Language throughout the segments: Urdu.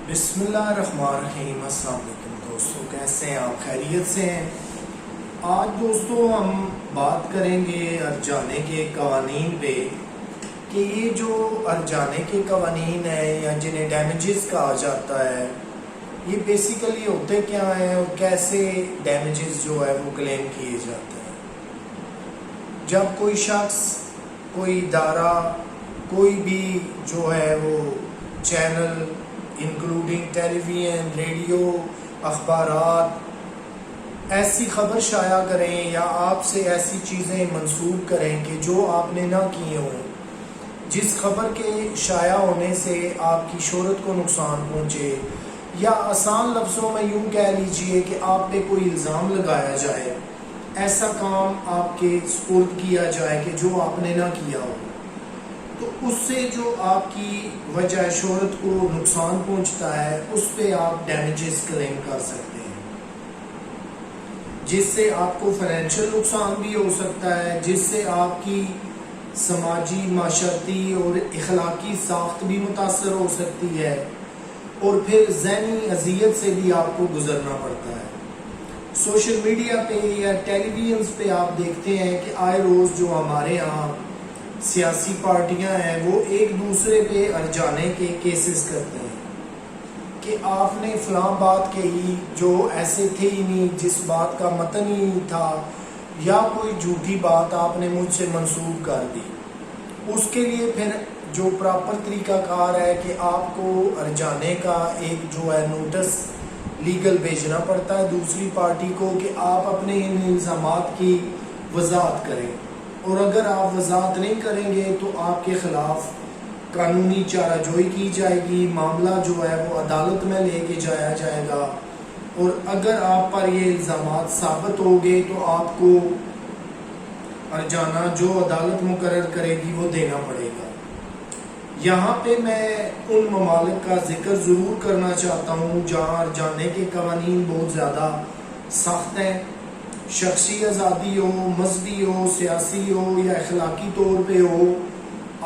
بسم اللہ الرحمن الرحیم۔ السلام علیکم دوستوں، کیسے ہیں آپ؟ خیریت سے ہیں؟ آج دوستوں ہم بات کریں گے ارجانے کے قوانین پہ کہ یہ جو ارجانے کے قوانین ہیں یا جنہیں ڈیمیجز کہا جاتا ہے، یہ بیسیکلی ہوتے کیا ہیں اور کیسے ڈیمیجز جو ہے وہ کلیم کیے جاتے ہیں۔ جب کوئی شخص، کوئی ادارہ، کوئی بھی جو ہے وہ چینل انکلوڈنگ ٹیلی ویژن، ریڈیو، اخبارات ایسی خبر شائع کریں یا آپ سے ایسی چیزیں منسوب کریں کہ جو آپ نے نہ کی ہوں، جس خبر کے شائع ہونے سے آپ کی شہرت کو نقصان پہنچے، یا آسان لفظوں میں یوں کہہ لیجئے کہ آپ پہ کوئی الزام لگایا جائے، ایسا کام آپ کے سپرد کیا جائے کہ جو آپ نے نہ کیا ہو، تو اس سے جو آپ کی وجہ شہرت کو نقصان پہنچتا ہے اس پہ آپ ڈیمیجز کلیم کر سکتے ہیں، جس سے آپ کو فائنینشیل نقصان بھی ہو سکتا ہے، جس سے آپ کی سماجی، معاشرتی اور اخلاقی ساخت بھی متاثر ہو سکتی ہے، اور پھر ذہنی اذیت سے بھی آپ کو گزرنا پڑتا ہے۔ سوشل میڈیا پہ یا ٹیلی ویژن پہ آپ دیکھتے ہیں کہ آئے روز جو ہمارے ہاں سیاسی پارٹیاں ہیں وہ ایک دوسرے پہ ارجانے کے کیسز کرتے ہیں کہ آپ نے فلاں بات کہی جو ایسے تھے ہی نہیں، جس بات کا متن ہی نہیں تھا، یا کوئی جھوٹی بات آپ نے مجھ سے منسوب کر دی۔ اس کے لیے پھر جو پراپر طریقہ کار ہے کہ آپ کو ارجانے کا ایک جو ہے نوٹس لیگل بھیجنا پڑتا ہے دوسری پارٹی کو کہ آپ اپنے ان الزامات کی وضاحت کریں، اور اگر آپ وضاحت نہیں کریں گے تو آپ کے خلاف قانونی چارہ جوئی کی جائے گی، معاملہ جو ہے وہ عدالت میں لے کے جایا جائے گا، اور اگر آپ پر یہ الزامات ثابت ہو گئے تو آپ کو ارجانہ جو عدالت مقرر کرے گی وہ دینا پڑے گا۔ یہاں پہ میں ان ممالک کا ذکر ضرور کرنا چاہتا ہوں جہاں ارجانے کے قوانین بہت زیادہ سخت ہیں، شخصی آزادی ہو، مذہبی ہو، سیاسی ہو یا اخلاقی طور پہ ہو،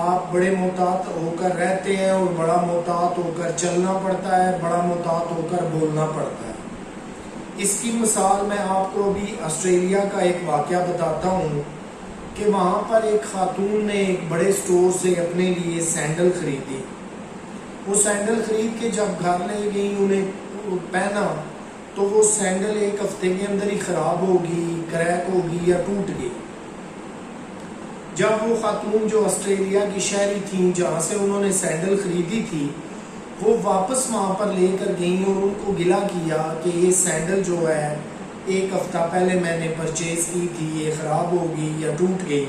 آپ بڑے محتاط ہو کر رہتے ہیں اور بڑا محتاط ہو کر چلنا پڑتا ہے، بڑا محتاط ہو کر بولنا پڑتا ہے۔ اس کی مثال میں آپ کو ابھی آسٹریلیا کا ایک واقعہ بتاتا ہوں کہ وہاں پر ایک خاتون نے ایک بڑے سٹور سے اپنے لیے سینڈل خریدی۔ وہ سینڈل خرید کے جب گھر لے گئی، انہیں پہنا تو وہ سینڈل ایک ہفتے کے اندر ہی خراب ہوگی، کریک ہوگی یا ٹوٹ گئی۔ جب وہ خاتون جو آسٹریلیا کی شہری تھیں جہاں سے انہوں نے سینڈل خریدی تھی، وہ واپس وہاں پر لے کر گئیں اور ان کو گلہ کیا کہ یہ سینڈل جو ہے ایک ہفتہ پہلے میں نے پرچیز کی تھی، یہ خراب ہوگی یا ٹوٹ گئی۔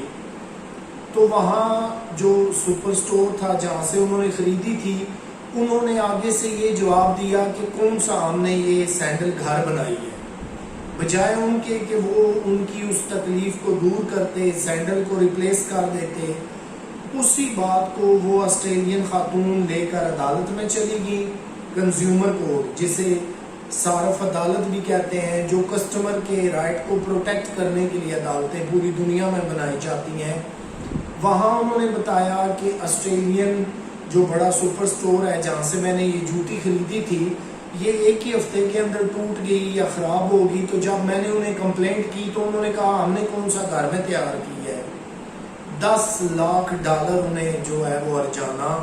تو وہاں جو سپر سٹور تھا جہاں سے انہوں نے خریدی تھی، انہوں نے آگے سے یہ جواب دیا کہ کون سا ہم نے یہ سینڈل گھر بنائی ہے، بجائے ان کے کہ وہ ان کی اس تکلیف کو دور کرتے، سینڈل کو ریپلیس کر دیتے۔ اسی بات کو وہ آسٹریلین خاتون لے کر عدالت میں چلی گئی، کنزیومر کورٹ جسے صارف عدالت بھی کہتے ہیں، جو کسٹمر کے رائٹ کو پروٹیکٹ کرنے کے لیے عدالتیں پوری دنیا میں بنائی جاتی ہیں۔ وہاں انہوں نے بتایا کہ آسٹریلین جو بڑا سپر سٹور ہے جہاں سے میں نے یہ جوتی خریدی تھی، یہ ایک ہی ہفتے کے اندر ٹوٹ گئی یا خراب ہوگی۔ تو جب میں نے انہیں کمپلینٹ کی تو انہوں نے کہا ہم نے کون سا گھر میں تیار کی ہے۔ $10 لاکھ انہیں جو ہے وہ ارجانہ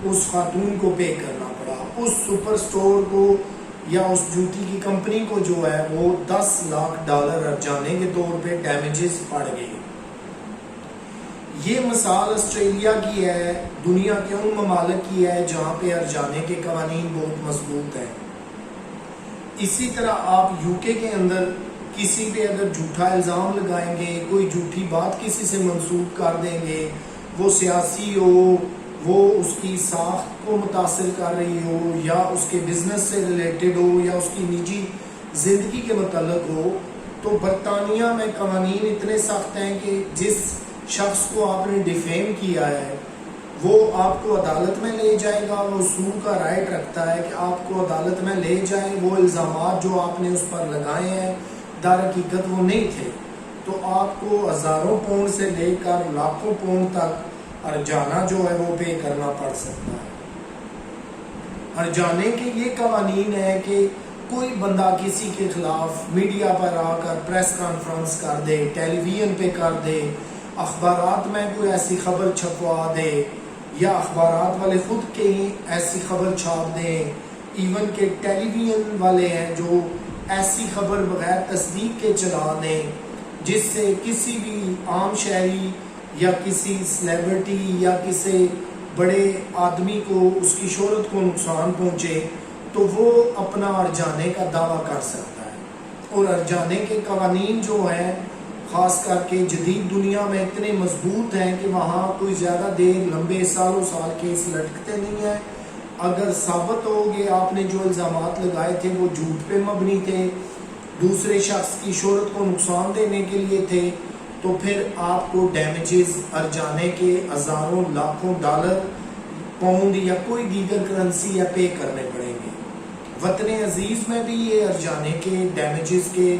اس خاتون کو پے کرنا پڑا، اس سپر سٹور کو یا اس جوتی کی کمپنی کو جو ہے وہ $10 لاکھ ارجانے کے طور پہ ڈیمیجز پڑ گئی۔ یہ مثال آسٹریلیا کی ہے، دنیا کے ان ممالک کی ہے جہاں پہ ارجانے کے قوانین بہت مضبوط ہیں۔ اسی طرح آپ UK کے اندر کسی پہ اگر جھوٹا الزام لگائیں گے، کوئی جھوٹی بات کسی سے منسوب کر دیں گے، وہ سیاسی ہو، وہ اس کی ساخت کو متاثر کر رہی ہو، یا اس کے بزنس سے ریلیٹڈ ہو، یا اس کی نجی زندگی کے متعلق ہو، تو برطانیہ میں قوانین اتنے سخت ہیں کہ جس شخص کو آپ نے ڈیفیم کیا ہے وہ آپ کو عدالت میں لے جائے گا، وہ سو کا رائٹ رکھتا ہے کہ آپ کو عدالت میں لے جائیں، وہ الزامات جو آپ نے اس پر لگائے ہیں در حقیقت وہ نہیں تھے، تو آپ کو ہزاروں پاؤنڈ سے لے کر لاکھوں پاؤنڈ تک ارجانہ جو ہے وہ پے کرنا پڑ سکتا ہے۔ ارجانے کے یہ قوانین ہیں کہ کوئی بندہ کسی کے خلاف میڈیا پر آ کر پریس کانفرنس کر دے، ٹیلی ویژن پہ کر دے، اخبارات میں کوئی ایسی خبر چھپوا دے، یا اخبارات والے خود کے ایسی خبر چھاپ دیں، ایون کہ ٹیلی ویژن والے ہیں جو ایسی خبر بغیر تصدیق کے چلا دیں جس سے کسی بھی عام شہری یا کسی سلیبریٹی یا کسی بڑے آدمی کو اس کی شہرت کو نقصان پہنچے، تو وہ اپنا ارجانے کا دعویٰ کر سکتا ہے۔ اور ارجانے کے قوانین جو ہیں خاص کر کے جدید دنیا میں اتنے مضبوط ہیں کہ وہاں کوئی زیادہ دیر لمبے سالوں سال کیس لٹکتے نہیں ہیں۔ اگر ثابت ہو کہ آپ نے جو الزامات لگائے تھے وہ جھوٹ پہ مبنی تھے، دوسرے شخص کی شہرت کو نقصان دینے کے لیے تھے، تو پھر آپ کو ڈیمیجز ارجانے کے ہزاروں لاکھوں ڈالر، پاؤنڈ یا کوئی دیگر کرنسی یا پے کرنے پڑیں گے۔ وطن عزیز میں بھی یہ ارجانے کے ڈیمیجز کے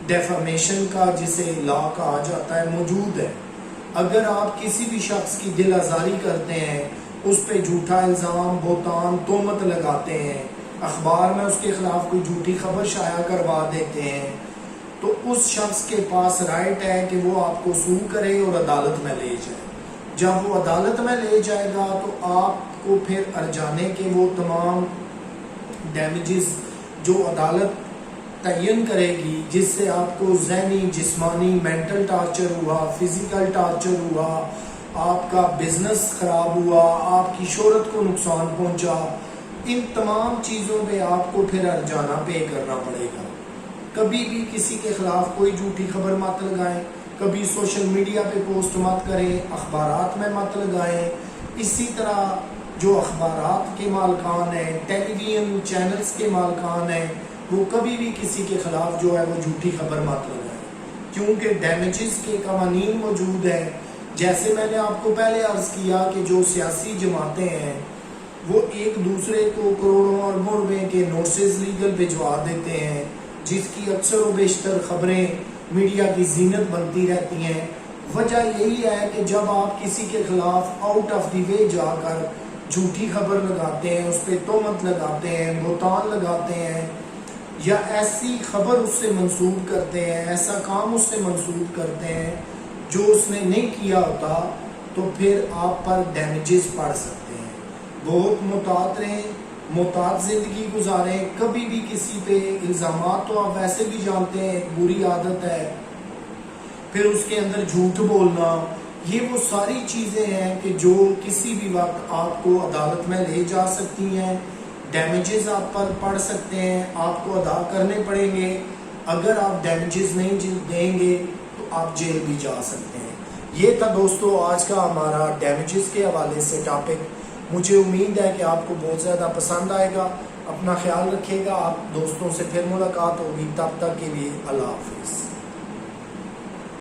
ڈیفامیشن کا جسے لا کہا جاتا ہے موجود ہے۔ اگر آپ کسی بھی شخص کی دل آزاری کرتے ہیں، اس پہ جھوٹا الزام، بہتان، تہمت لگاتے ہیں، اخبار میں اس کے خلاف کوئی جھوٹی خبر شائع کروا دیتے ہیں، تو اس شخص کے پاس رائٹ ہے کہ وہ آپ کو سو کرے اور عدالت میں لے جائے۔ جب وہ عدالت میں لے جائے گا تو آپ کو پھر ارجانے کے وہ تمام ڈیمیجز جو عدالت تعین کرے گی، جس سے آپ کو ذہنی، جسمانی، مینٹل ٹارچر ہوا، فزیکل ٹارچر ہوا، آپ کا بزنس خراب ہوا، آپ کی شہرت کو نقصان پہنچا، ان تمام چیزوں پہ آپ کو پھر ارجانہ پے کرنا پڑے گا۔ کبھی بھی کسی کے خلاف کوئی جھوٹی خبر مت لگائیں، کبھی سوشل میڈیا پہ پوسٹ مت کریں، اخبارات میں مت لگائیں۔ اسی طرح جو اخبارات کے مالکان ہیں، ٹیلی ویژن چینلز کے مالکان ہیں، وہ کبھی بھی کسی کے خلاف جو ہے وہ جھوٹی خبر مت لگائیں، کیونکہ ڈیمیجز کے قوانین موجود ہیں۔ جیسے میں نے آپ کو پہلے عرض کیا کہ جو سیاسی جماعتیں ہیں وہ ایک دوسرے کو کروڑوں اور روپے کے نوٹسز لیگل بھجوا دیتے ہیں، جس کی اکثر و بیشتر خبریں میڈیا کی زینت بنتی رہتی ہیں۔ وجہ یہی ہے کہ جب آپ کسی کے خلاف آؤٹ آف دی وے جا کر جھوٹی خبر لگاتے ہیں، اس پہ تہمت لگاتے ہیں، بہتان لگاتے ہیں، یا ایسی خبر اس سے منسوب کرتے ہیں، ایسا کام اس سے منسوب کرتے ہیں جو اس نے نہیں کیا ہوتا، تو پھر آپ پر ڈیمیجز پڑ سکتے ہیں۔ بہت محتاط رہیں، محتاط زندگی گزاریں، کبھی بھی کسی پہ الزامات، تو آپ ویسے بھی جانتے ہیں ایک بری عادت ہے، پھر اس کے اندر جھوٹ بولنا، یہ وہ ساری چیزیں ہیں کہ جو کسی بھی وقت آپ کو عدالت میں لے جا سکتی ہیں، ڈیمیجز آپ پر پڑ سکتے ہیں، آپ کو ادا کرنے پڑیں گے۔ اگر آپ ڈیمیجز نہیں دیں گے تو آپ جیل بھی جا سکتے ہیں۔ یہ تھا دوستو آج کا ہمارا ڈیمیجز کے حوالے سے ٹاپک۔ مجھے امید ہے کہ آپ کو بہت زیادہ پسند آئے گا۔ اپنا خیال رکھیے گا، آپ دوستوں سے پھر ملاقات ہوگی، تب تک کے لیے اللہ حافظ۔